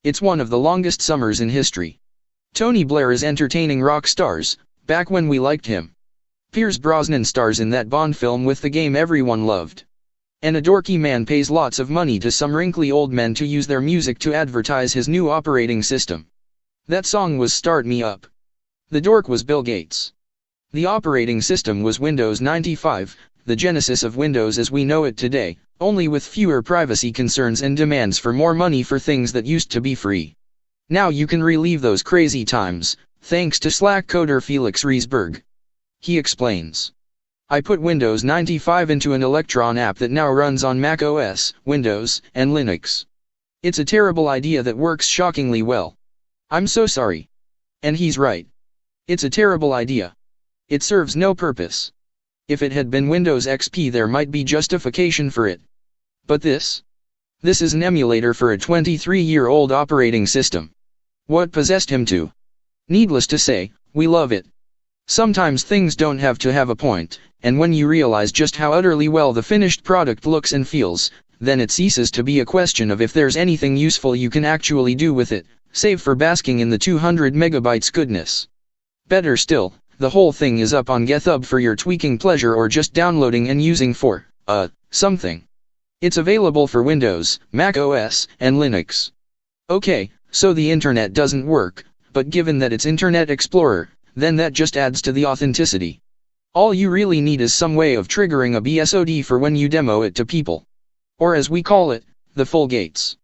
It's one of the longest summers in history. Tony Blair is entertaining rock stars, back when we liked him. Pierce Brosnan stars in that Bond film with the game everyone loved. And a dorky man pays lots of money to some wrinkly old men to use their music to advertise his new operating system. That song was Start Me Up. The dork was Bill Gates. The operating system was Windows 95, the genesis of Windows as we know it today, only with fewer privacy concerns and demands for more money for things that used to be free. Now you can relive those crazy times, thanks to Slack coder Felix Riesberg. He explains. I put Windows 95 into an Electron app that now runs on Mac OS, Windows, and Linux. It's a terrible idea that works shockingly well. I'm so sorry. And he's right. It's a terrible idea. It serves no purpose. If it had been Windows XP there might be justification for it. But this is an emulator for a 23-year-old operating system. What possessed him to? Needless to say, we love it. Sometimes things don't have to have a point, and when you realize just how utterly well the finished product looks and feels, then it ceases to be a question of if there's anything useful you can actually do with it, save for basking in the 200 megabytes goodness. Better still, the whole thing is up on GitHub for your tweaking pleasure or just downloading and using for, something. It's available for Windows, Mac OS, and Linux. Okay, so the internet doesn't work, but given that it's Internet Explorer, then that just adds to the authenticity. All you really need is some way of triggering a BSOD for when you demo it to people. Or as we call it, the full gates.